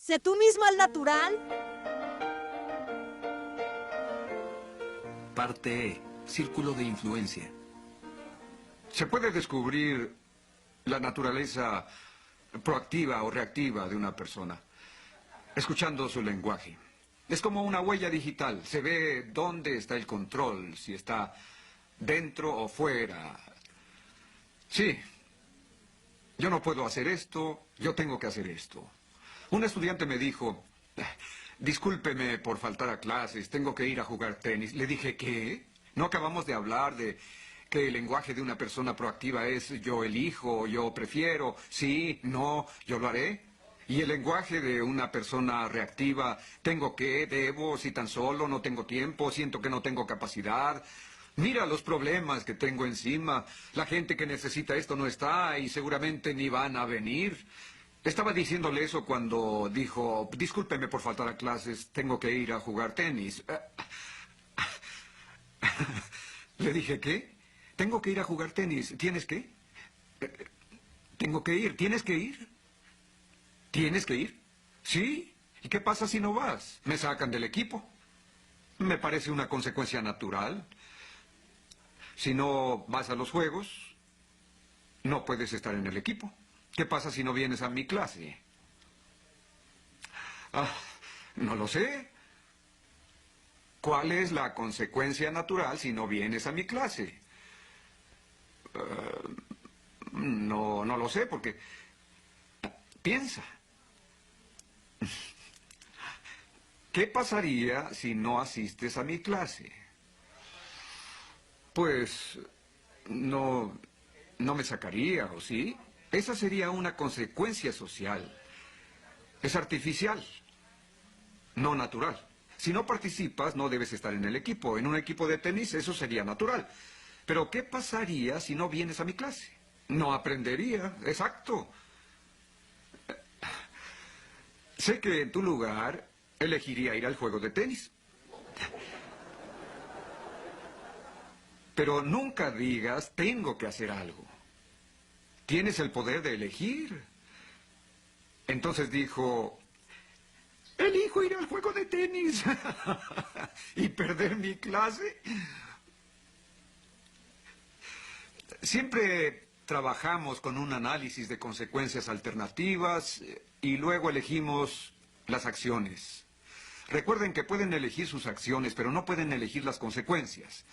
Sé tú mismo al natural. Parte E. Círculo de influencia. Se puede descubrir la naturaleza proactiva o reactiva de una persona, escuchando su lenguaje. Es como una huella digital. Se ve dónde está el control, si está dentro o fuera. Sí, yo no puedo hacer esto, yo tengo que hacer esto. Un estudiante me dijo, discúlpeme por faltar a clases, tengo que ir a jugar tenis. Le dije, ¿qué? ¿No acabamos de hablar de que el lenguaje de una persona proactiva es yo elijo, yo prefiero, sí, no, yo lo haré? Y el lenguaje de una persona reactiva, tengo que, debo, si tan solo, no tengo tiempo, siento que no tengo capacidad. Mira los problemas que tengo encima. La gente que necesita esto no está y seguramente ni van a venir. Estaba diciéndole eso cuando dijo, discúlpeme por faltar a clases, tengo que ir a jugar tenis. Le dije, ¿qué? Tengo que ir a jugar tenis. ¿Tienes qué? Tengo que ir. ¿Tienes que ir? ¿Tienes que ir? ¿Sí? ¿Y qué pasa si no vas? Me sacan del equipo. Me parece una consecuencia natural. Si no vas a los juegos, no puedes estar en el equipo. ¿Qué pasa si no vienes a mi clase? Ah, no lo sé. ¿Cuál es la consecuencia natural si no vienes a mi clase? No lo sé, porque... Piensa. ¿Qué pasaría si no asistes a mi clase? Pues... no me sacaría, ¿o sí? Esa sería una consecuencia social. Es artificial, no natural. Si no participas, no debes estar en el equipo. En un equipo de tenis eso sería natural. Pero ¿qué pasaría si no vienes a mi clase? No aprendería, exacto. Sé que en tu lugar elegiría ir al juego de tenis. Pero nunca digas, tengo que hacer algo. Tienes el poder de elegir. Entonces dijo, elijo ir al juego de tenis y perder mi clase. Siempre trabajamos con un análisis de consecuencias alternativas y luego elegimos las acciones. Recuerden que pueden elegir sus acciones, pero no pueden elegir las consecuencias.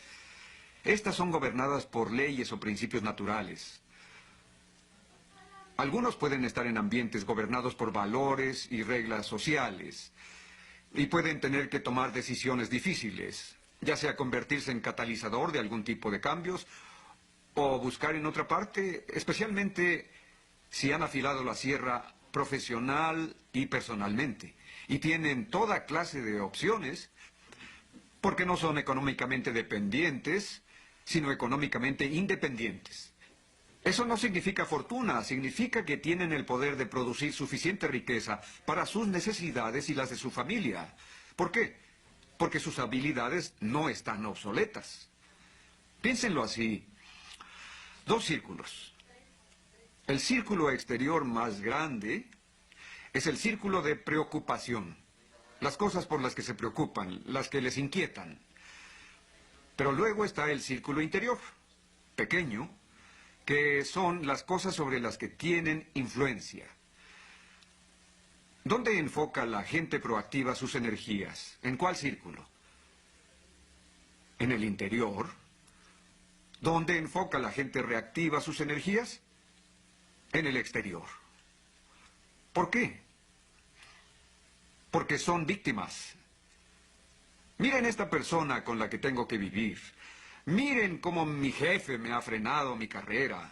Estas son gobernadas por leyes o principios naturales. Algunos pueden estar en ambientes gobernados por valores y reglas sociales y pueden tener que tomar decisiones difíciles, ya sea convertirse en catalizador de algún tipo de cambios o buscar en otra parte, especialmente si han afilado la sierra profesional y personalmente y tienen toda clase de opciones porque no son económicamente dependientes, sino económicamente independientes. Eso no significa fortuna, significa que tienen el poder de producir suficiente riqueza para sus necesidades y las de su familia. ¿Por qué? Porque sus habilidades no están obsoletas. Piénsenlo así. 2 círculos. El círculo exterior más grande es el círculo de preocupación. Las cosas por las que se preocupan, las que les inquietan. Pero luego está el círculo interior, pequeño, que son las cosas sobre las que tienen influencia. ¿Dónde enfoca la gente proactiva sus energías? ¿En cuál círculo? ¿En el interior? ¿Dónde enfoca la gente reactiva sus energías? En el exterior. ¿Por qué? Porque son víctimas. Miren esta persona con la que tengo que vivir. Miren cómo mi jefe me ha frenado mi carrera.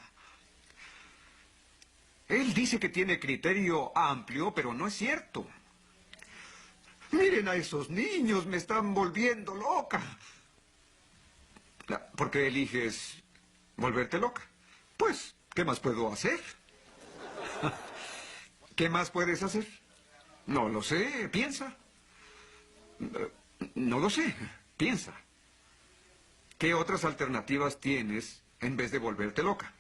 Él dice que tiene criterio amplio, pero no es cierto. Miren a esos niños, me están volviendo loca. ¿Por qué eliges volverte loca? Pues, ¿qué más puedo hacer? ¿Qué más puedes hacer? No lo sé, piensa. No lo sé, piensa. ¿Qué otras alternativas tienes en vez de volverte loca?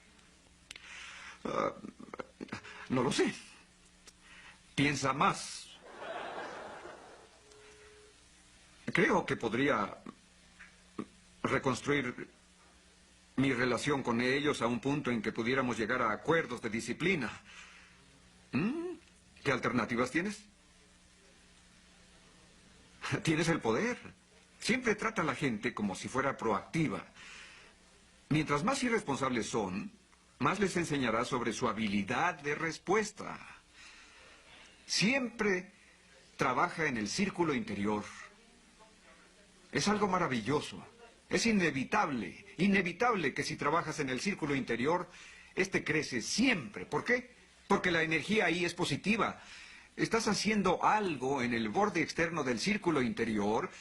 No lo sé. Piensa más. Creo que podría reconstruir mi relación con ellos a un punto en que pudiéramos llegar a acuerdos de disciplina. ¿Qué alternativas tienes? Tienes el poder. Siempre trata a la gente como si fuera proactiva. Mientras más irresponsables son, más les enseñarás sobre su habilidad de respuesta. Siempre trabaja en el círculo interior. Es algo maravilloso. Es inevitable que si trabajas en el círculo interior, este crece siempre. ¿Por qué? Porque la energía ahí es positiva. Estás haciendo algo en el borde externo del círculo interior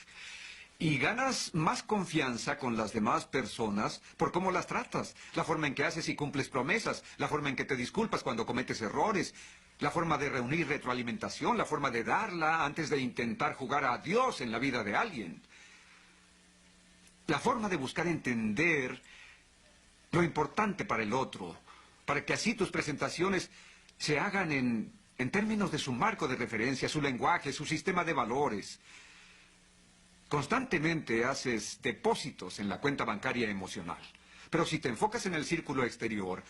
y ganas más confianza con las demás personas por cómo las tratas, la forma en que haces y cumples promesas, la forma en que te disculpas cuando cometes errores, la forma de reunir retroalimentación, la forma de darla antes de intentar jugar a Dios en la vida de alguien. La forma de buscar entender lo importante para el otro, para que así tus presentaciones se hagan en términos de su marco de referencia, su lenguaje, su sistema de valores. Constantemente haces depósitos en la cuenta bancaria emocional. Pero si te enfocas en el círculo exterior,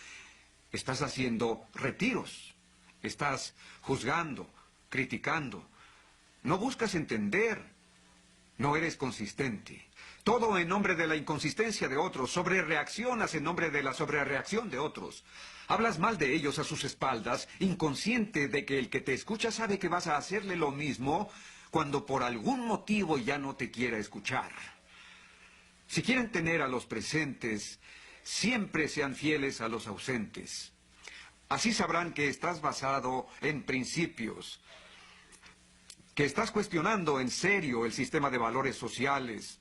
estás haciendo retiros. Estás juzgando, criticando. No buscas entender. No eres consistente. Todo en nombre de la inconsistencia de otros. Sobrereaccionas en nombre de la sobrereacción de otros. Hablas mal de ellos a sus espaldas, inconsciente de que el que te escucha sabe que vas a hacerle lo mismo cuando por algún motivo ya no te quiera escuchar. Si quieren tener a los presentes, siempre sean fieles a los ausentes. Así sabrán que estás basado en principios, que estás cuestionando en serio el sistema de valores sociales,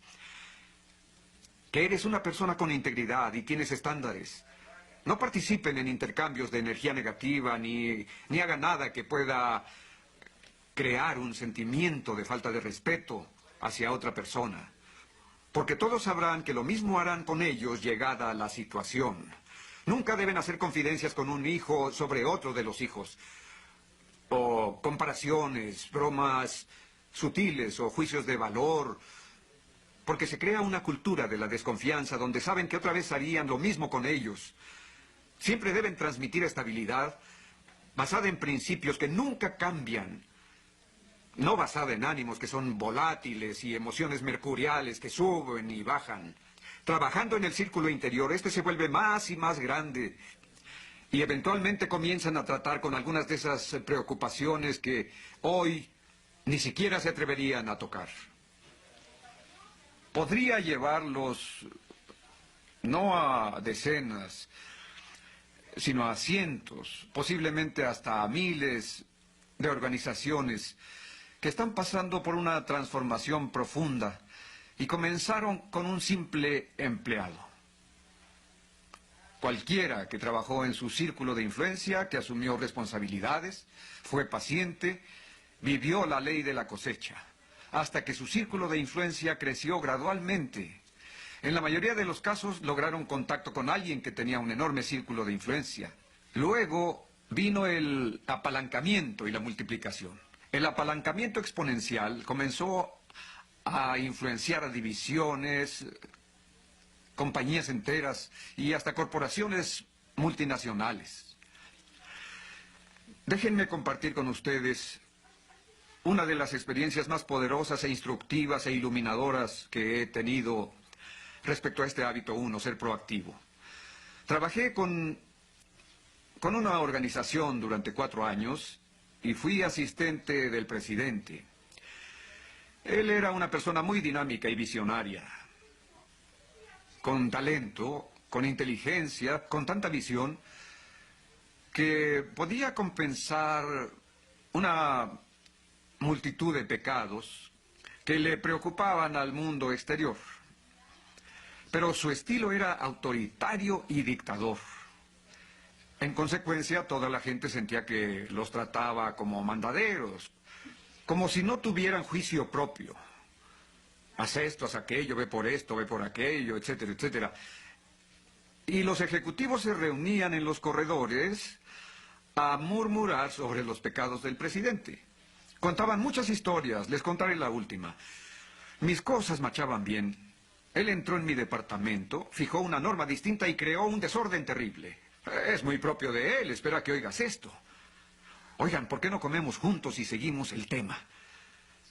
que eres una persona con integridad y tienes estándares. No participen en intercambios de energía negativa ni hagan nada que pueda crear un sentimiento de falta de respeto hacia otra persona. Porque todos sabrán que lo mismo harán con ellos llegada la situación. Nunca deben hacer confidencias con un hijo sobre otro de los hijos. O comparaciones, bromas sutiles o juicios de valor. Porque se crea una cultura de la desconfianza donde saben que otra vez harían lo mismo con ellos. Siempre deben transmitir estabilidad basada en principios que nunca cambian. No basada en ánimos que son volátiles y emociones mercuriales que suben y bajan. Trabajando en el círculo interior, este se vuelve más y más grande. Y eventualmente comienzan a tratar con algunas de esas preocupaciones que hoy ni siquiera se atreverían a tocar. Podría llevarlos no a decenas, sino a cientos, posiblemente hasta a miles de organizaciones que están pasando por una transformación profunda y comenzaron con un simple empleado. Cualquiera que trabajó en su círculo de influencia, que asumió responsabilidades, fue paciente, vivió la ley de la cosecha, hasta que su círculo de influencia creció gradualmente. En la mayoría de los casos lograron contacto con alguien que tenía un enorme círculo de influencia. Luego vino el apalancamiento y la multiplicación. El apalancamiento exponencial comenzó a influenciar a divisiones, compañías enteras y hasta corporaciones multinacionales. Déjenme compartir con ustedes una de las experiencias más poderosas e instructivas e iluminadoras que he tenido respecto a este hábito 1, ser proactivo. Trabajé con una organización durante 4 años y fui asistente del presidente. Él era una persona muy dinámica y visionaria, con talento, con inteligencia, con tanta visión, que podía compensar una multitud de pecados que le preocupaban al mundo exterior. Pero su estilo era autoritario y dictador. En consecuencia, toda la gente sentía que los trataba como mandaderos, como si no tuvieran juicio propio. Haz esto, haz aquello, ve por esto, ve por aquello, etcétera, etcétera. Y los ejecutivos se reunían en los corredores a murmurar sobre los pecados del presidente. Contaban muchas historias, les contaré la última. Mis cosas marchaban bien. Él entró en mi departamento, fijó una norma distinta y creó un desorden terrible. Es muy propio de él, espera que oigas esto. Oigan, ¿por qué no comemos juntos y seguimos el tema?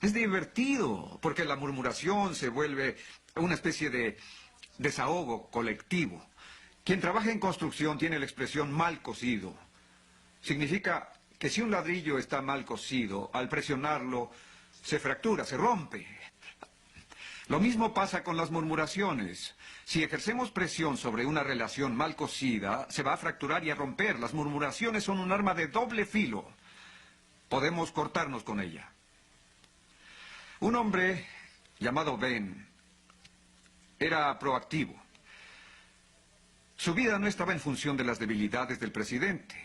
Es divertido, porque la murmuración se vuelve una especie de desahogo colectivo. Quien trabaja en construcción tiene la expresión mal cosido. Significa que si un ladrillo está mal cosido, al presionarlo, se fractura, se rompe. Lo mismo pasa con las murmuraciones. Si ejercemos presión sobre una relación mal cosida, se va a fracturar y a romper. Las murmuraciones son un arma de doble filo. Podemos cortarnos con ella. Un hombre llamado Ben era proactivo. Su vida no estaba en función de las debilidades del presidente.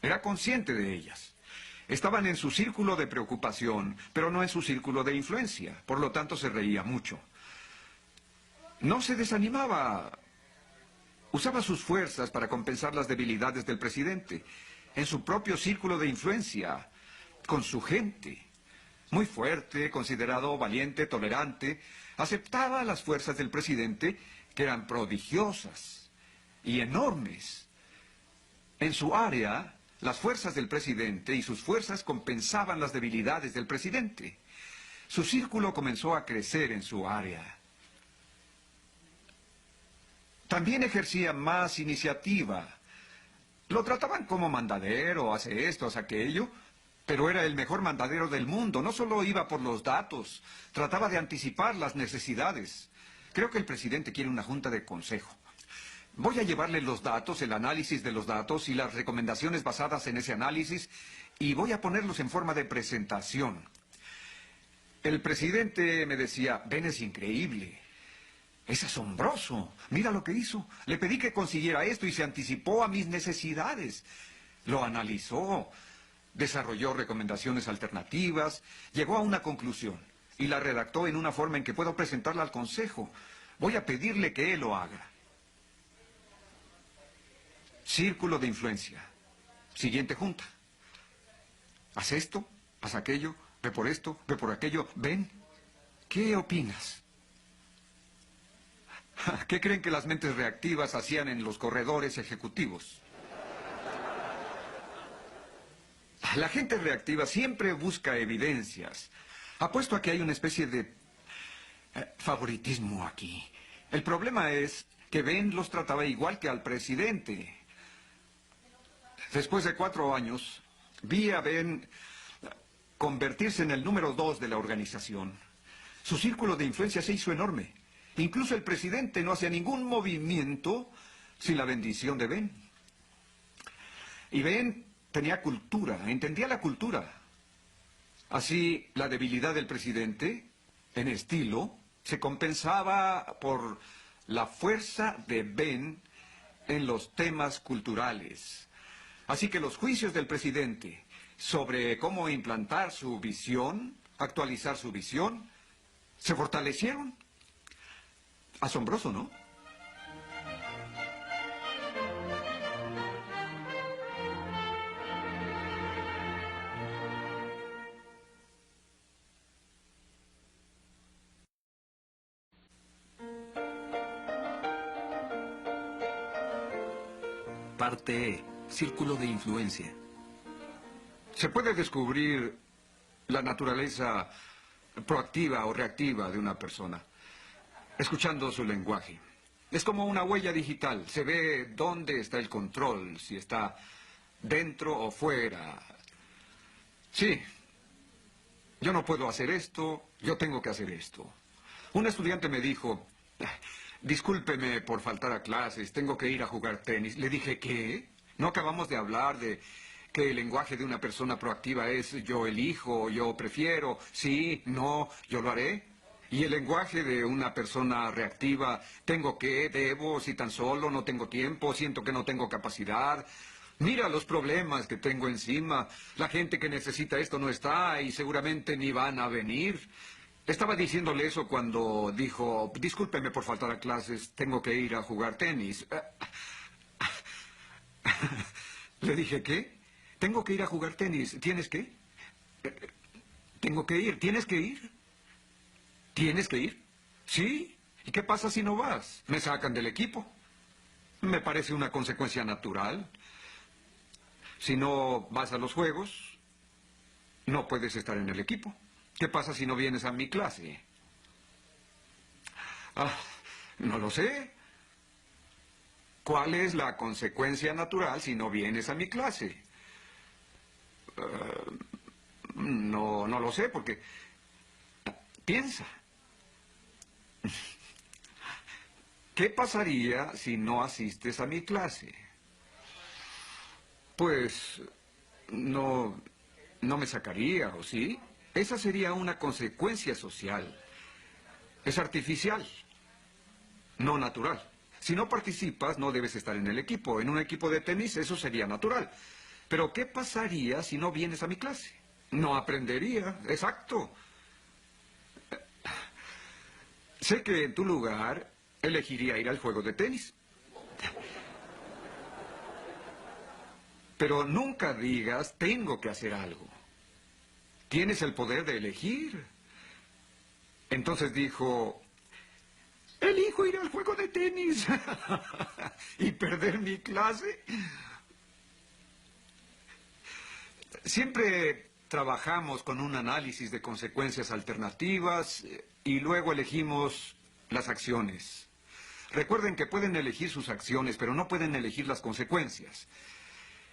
Era consciente de ellas. Estaban en su círculo de preocupación, pero no en su círculo de influencia. Por lo tanto, se reía mucho. No se desanimaba. Usaba sus fuerzas para compensar las debilidades del presidente. En su propio círculo de influencia, con su gente. Muy fuerte, considerado valiente, tolerante. Aceptaba las fuerzas del presidente, que eran prodigiosas y enormes. En su área, las fuerzas del presidente y sus fuerzas compensaban las debilidades del presidente. Su círculo comenzó a crecer en su área. También ejercía más iniciativa. Lo trataban como mandadero, hace esto, hace aquello, pero era el mejor mandadero del mundo. No solo iba por los datos, trataba de anticipar las necesidades. Creo que el presidente quiere una junta de consejo. Voy a llevarle los datos, el análisis de los datos y las recomendaciones basadas en ese análisis, y voy a ponerlos en forma de presentación. El presidente me decía: Ben es increíble, es asombroso, mira lo que hizo. Le pedí que consiguiera esto y se anticipó a mis necesidades. Lo analizó, desarrolló recomendaciones alternativas, llegó a una conclusión y la redactó en una forma en que puedo presentarla al consejo. Voy a pedirle que él lo haga. Círculo de influencia. Siguiente junta. Haz esto, haz aquello, ve por esto, ve por aquello. Ben, ¿qué opinas? ¿Qué creen que las mentes reactivas hacían en los corredores ejecutivos? La gente reactiva siempre busca evidencias. Apuesto a que hay una especie de favoritismo aquí. El problema es que Ben los trataba igual que al presidente. Después de 4 años, vi a Ben convertirse en el número 2 de la organización. Su círculo de influencia se hizo enorme. Incluso el presidente no hacía ningún movimiento sin la bendición de Ben. Y Ben tenía cultura, entendía la cultura. Así, la debilidad del presidente, en estilo, se compensaba por la fuerza de Ben en los temas culturales. Así que los juicios del presidente sobre cómo implantar su visión, actualizar su visión, se fortalecieron. Asombroso, ¿no? Parte E. Círculo de influencia. Se puede descubrir la naturaleza proactiva o reactiva de una persona escuchando su lenguaje. Es como una huella digital. Se ve dónde está el control, si está dentro o fuera. Sí, yo no puedo hacer esto, yo tengo que hacer esto. Un estudiante me dijo: discúlpeme por faltar a clases, tengo que ir a jugar tenis. Le dije: ¿qué? ¿No acabamos de hablar de que el lenguaje de una persona proactiva es yo elijo, yo prefiero, sí, no, yo lo haré? Y el lenguaje de una persona reactiva, tengo que, debo, si tan solo, no tengo tiempo, siento que no tengo capacidad. Mira los problemas que tengo encima. La gente que necesita esto no está y seguramente ni van a venir. Estaba diciéndole eso cuando dijo: discúlpeme por faltar a clases, tengo que ir a jugar tenis. Le dije: ¿qué? Tengo que ir a jugar tenis. ¿Tienes qué? Tengo que ir. ¿Tienes que ir? ¿Tienes que ir? Sí. ¿Y qué pasa si no vas? Me sacan del equipo. Me parece una consecuencia natural. Si no vas a los juegos, no puedes estar en el equipo. ¿Qué pasa si no vienes a mi clase? Ah, no lo sé. ¿Cuál es la consecuencia natural si no vienes a mi clase? No lo sé, porque... Piensa. ¿Qué pasaría si no asistes a mi clase? Pues... no me sacaría, ¿o sí? Esa sería una consecuencia social. Es artificial, no natural. Si no participas, no debes estar en el equipo. En un equipo de tenis eso sería natural. Pero ¿qué pasaría si no vienes a mi clase? No aprendería, exacto. Sé que en tu lugar elegiría ir al juego de tenis. Pero nunca digas, tengo que hacer algo. Tienes el poder de elegir. Entonces dijo, elijo ir al juego de tenis y perder mi clase. Siempre trabajamos con un análisis de consecuencias alternativas y luego elegimos las acciones. Recuerden que pueden elegir sus acciones, pero no pueden elegir las consecuencias.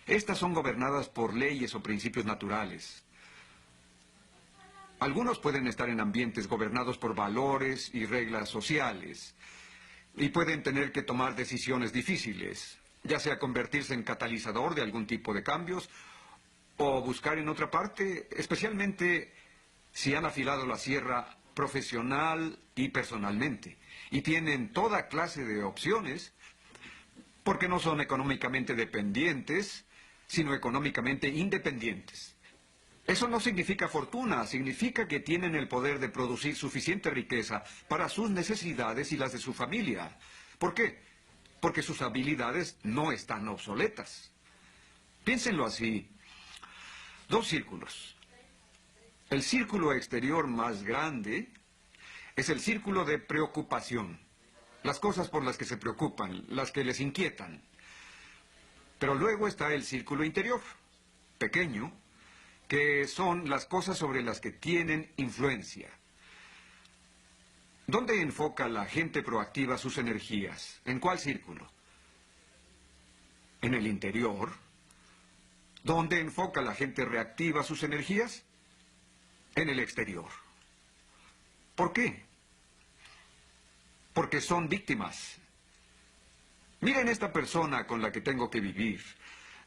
Estas son gobernadas por leyes o principios naturales. Algunos pueden estar en ambientes gobernados por valores y reglas sociales y pueden tener que tomar decisiones difíciles, ya sea convertirse en catalizador de algún tipo de cambios o buscar en otra parte, especialmente si han afilado la sierra profesional y personalmente y tienen toda clase de opciones porque no son económicamente dependientes, sino económicamente independientes. Eso no significa fortuna, significa que tienen el poder de producir suficiente riqueza para sus necesidades y las de su familia. ¿Por qué? Porque sus habilidades no están obsoletas. Piénsenlo así. Dos círculos. El círculo exterior más grande es el círculo de preocupación. Las cosas por las que se preocupan, las que les inquietan. Pero luego está el círculo interior, pequeño, que son las cosas sobre las que tienen influencia. ¿Dónde enfoca la gente proactiva sus energías? ¿En cuál círculo? ¿En el interior? ¿Dónde enfoca la gente reactiva sus energías? En el exterior. ¿Por qué? Porque son víctimas. Miren esta persona con la que tengo que vivir.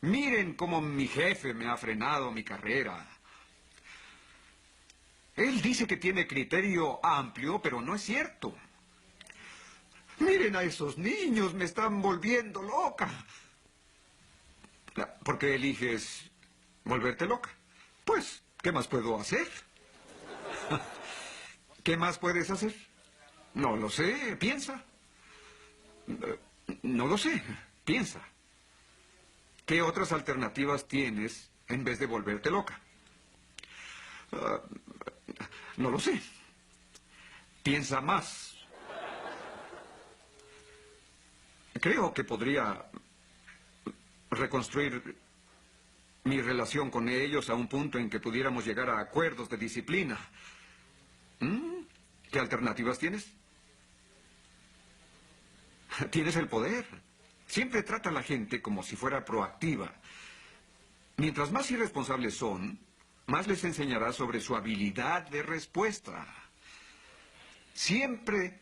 Miren cómo mi jefe me ha frenado mi carrera. Él dice que tiene criterio amplio, pero no es cierto. Miren a esos niños, me están volviendo loca. ¿Por qué eliges volverte loca? Pues, ¿qué más puedo hacer? ¿Qué más puedes hacer? No lo sé, piensa. No lo sé, piensa. ¿Qué otras alternativas tienes en vez de volverte loca? No lo sé. Piensa más. Creo que podría reconstruir mi relación con ellos a un punto en que pudiéramos llegar a acuerdos de disciplina. ¿Qué alternativas tienes? Tienes el poder. Siempre trata a la gente como si fuera proactiva. Mientras más irresponsables son, más les enseñarás sobre su habilidad de respuesta. Siempre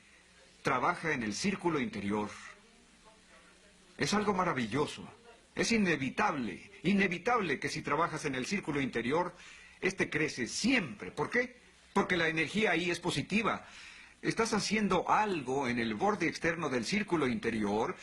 trabaja en el círculo interior. Es algo maravilloso. Es inevitable, inevitable que si trabajas en el círculo interior, este crece siempre. ¿Por qué? Porque la energía ahí es positiva. Estás haciendo algo en el borde externo del círculo interior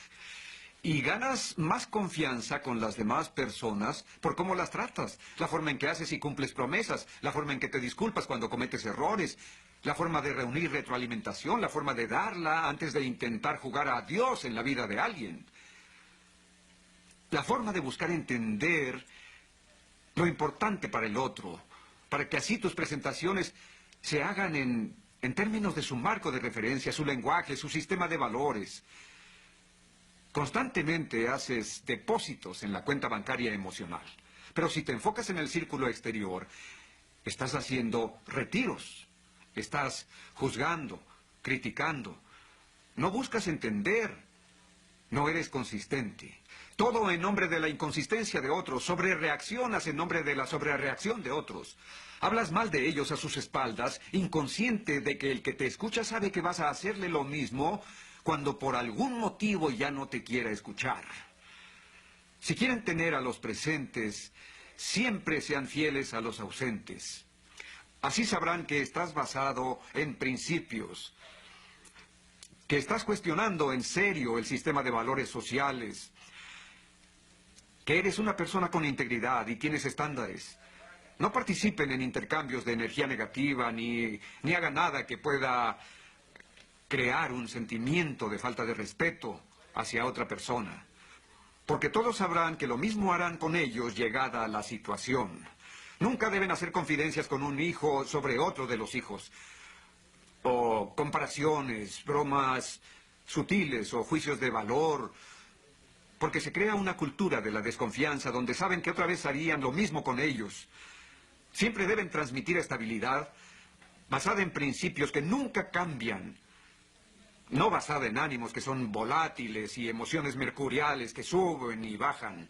y ganas más confianza con las demás personas por cómo las tratas, la forma en que haces y cumples promesas, la forma en que te disculpas cuando cometes errores, la forma de reunir retroalimentación, la forma de darla antes de intentar jugar a Dios en la vida de alguien. La forma de buscar entender lo importante para el otro, para que así tus presentaciones se hagan en en términos de su marco de referencia, su lenguaje, su sistema de valores. Constantemente haces depósitos en la cuenta bancaria emocional. Pero si te enfocas en el círculo exterior, estás haciendo retiros. Estás juzgando, criticando. No buscas entender. No eres consistente. Todo en nombre de la inconsistencia de otros. Sobrereaccionas en nombre de la sobrereacción de otros. Hablas mal de ellos a sus espaldas, inconsciente de que el que te escucha sabe que vas a hacerle lo mismo cuando por algún motivo ya no te quiera escuchar. Si quieren tener a los presentes, siempre sean fieles a los ausentes. Así sabrán que estás basado en principios, que estás cuestionando en serio el sistema de valores sociales, que eres una persona con integridad y tienes estándares. No participen en intercambios de energía negativa ni hagan nada que pueda crear un sentimiento de falta de respeto hacia otra persona. Porque todos sabrán que lo mismo harán con ellos llegada la situación. Nunca deben hacer confidencias con un hijo sobre otro de los hijos. O comparaciones, bromas sutiles o juicios de valor. Porque se crea una cultura de la desconfianza donde saben que otra vez harían lo mismo con ellos. Siempre deben transmitir estabilidad basada en principios que nunca cambian. No basada en ánimos que son volátiles y emociones mercuriales que suben y bajan.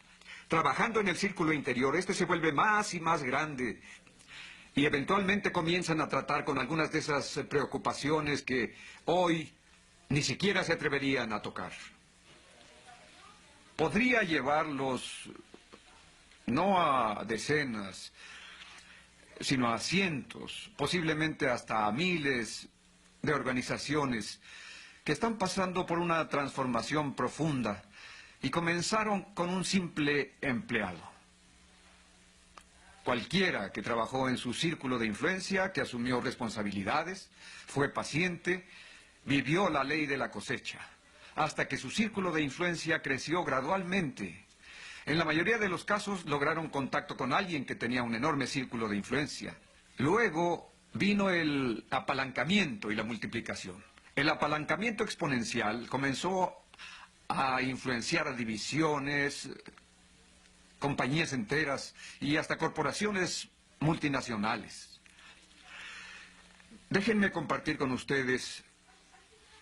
Trabajando en el círculo interior, este se vuelve más y más grande. Y eventualmente comienzan a tratar con algunas de esas preocupaciones que hoy ni siquiera se atreverían a tocar. Podría llevarlos no a decenas, sino a cientos, posiblemente hasta a miles de organizaciones que están pasando por una transformación profunda y comenzaron con un simple empleado. Cualquiera que trabajó en su círculo de influencia, que asumió responsabilidades, fue paciente, vivió la ley de la cosecha, hasta que su círculo de influencia creció gradualmente. En la mayoría de los casos lograron contacto con alguien que tenía un enorme círculo de influencia. Luego vino el apalancamiento y la multiplicación. El apalancamiento exponencial comenzó a influenciar a divisiones, compañías enteras y hasta corporaciones multinacionales. Déjenme compartir con ustedes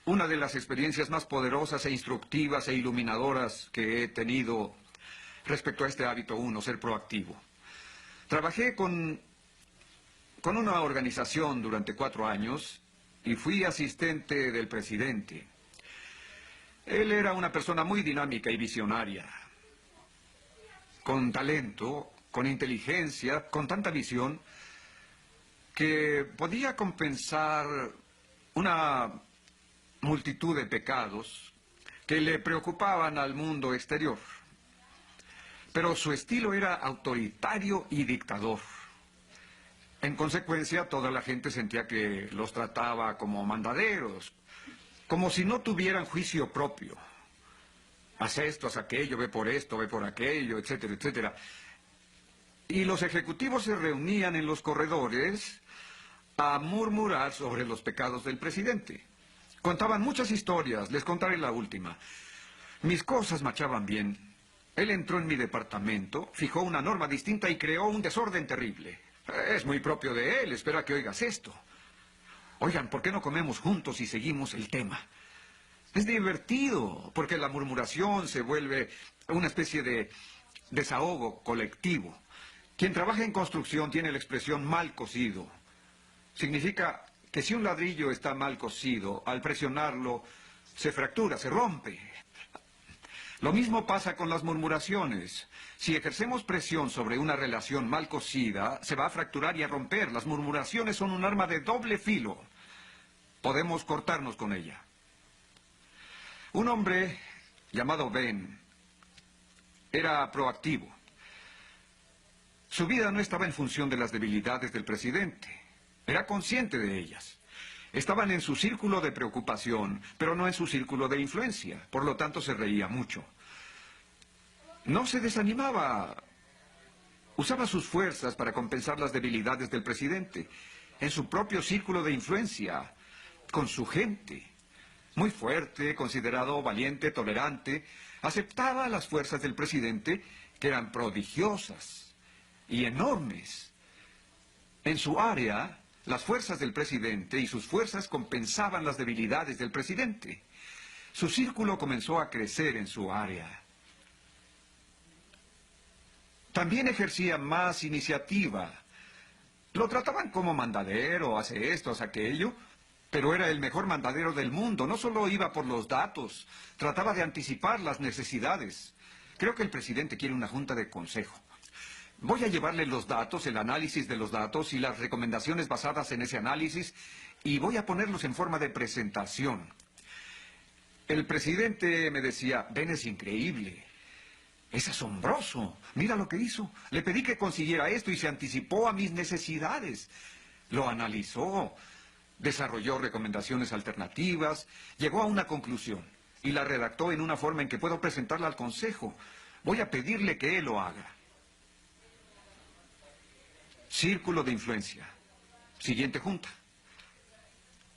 una de las experiencias más poderosas e instructivas e iluminadoras que he tenido respecto a este hábito 1, ser proactivo. Trabajé con una organización durante 4 años y fui asistente del presidente. Él era una persona muy dinámica y visionaria, con talento, con inteligencia, con tanta visión, que podía compensar una multitud de pecados que le preocupaban al mundo exterior. Pero su estilo era autoritario y dictador. En consecuencia, toda la gente sentía que los trataba como mandaderos, como si no tuvieran juicio propio. Haz esto, haz aquello, ve por esto, ve por aquello, etcétera, etcétera. Y los ejecutivos se reunían en los corredores a murmurar sobre los pecados del presidente. Contaban muchas historias, les contaré la última. Mis cosas marchaban bien. Él entró en mi departamento, fijó una norma distinta y creó un desorden terrible. Es muy propio de él, espera que oigas esto. Oigan, ¿por qué no comemos juntos y seguimos el tema? Es divertido, porque la murmuración se vuelve una especie de desahogo colectivo. Quien trabaja en construcción tiene la expresión mal cosido. Significa que si un ladrillo está mal cosido, al presionarlo, se fractura, se rompe. Lo mismo pasa con las murmuraciones. Si ejercemos presión sobre una relación mal cosida, se va a fracturar y a romper. Las murmuraciones son un arma de doble filo. Podemos cortarnos con ella. Un hombre llamado Ben era proactivo. Su vida no estaba en función de las debilidades del presidente. Era consciente de ellas. Estaban en su círculo de preocupación, pero no en su círculo de influencia. Por lo tanto, se reía mucho. No se desanimaba. Usaba sus fuerzas para compensar las debilidades del presidente. En su propio círculo de influencia, con su gente. Muy fuerte, considerado valiente, tolerante, aceptaba las fuerzas del presidente, que eran prodigiosas y enormes. En su área, las fuerzas del presidente y sus fuerzas compensaban las debilidades del presidente. Su círculo comenzó a crecer en su área. También ejercía más iniciativa. Lo trataban como mandadero, hace esto, hace aquello, pero era el mejor mandadero del mundo. No solo iba por los datos, trataba de anticipar las necesidades. Creo que el presidente quiere una junta de consejo. Voy a llevarle los datos, el análisis de los datos y las recomendaciones basadas en ese análisis, y voy a ponerlos en forma de presentación. El presidente me decía: Ben es increíble, es asombroso, mira lo que hizo. Le pedí que consiguiera esto y se anticipó a mis necesidades. Lo analizó, desarrolló recomendaciones alternativas, llegó a una conclusión y la redactó en una forma en que puedo presentarla al consejo. Voy a pedirle que él lo haga. Círculo de influencia. Siguiente junta.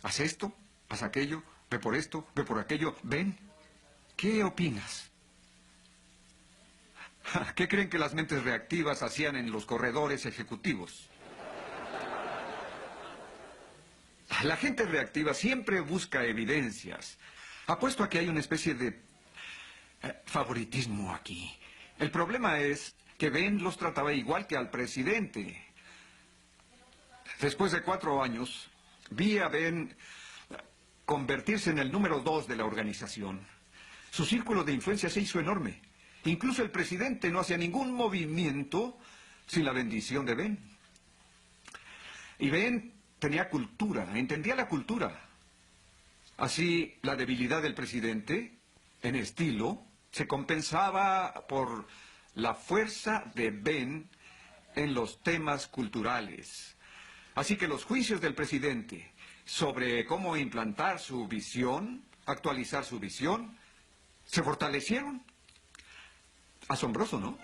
Haz esto, haz aquello, ve por esto, ve por aquello. Ben, ¿qué opinas? ¿Qué creen que las mentes reactivas hacían en los corredores ejecutivos? La gente reactiva siempre busca evidencias. Apuesto a que hay una especie de favoritismo aquí. El problema es que Ben los trataba igual que al presidente. Después de 4 años, vi a Ben convertirse en el número 2 de la organización. Su círculo de influencia se hizo enorme. Incluso el presidente no hacía ningún movimiento sin la bendición de Ben. Y Ben tenía cultura, entendía la cultura. Así, la debilidad del presidente, en estilo, se compensaba por la fuerza de Ben en los temas culturales. Así que los juicios del presidente sobre cómo implantar su visión, actualizar su visión, se fortalecieron. Asombroso, ¿no?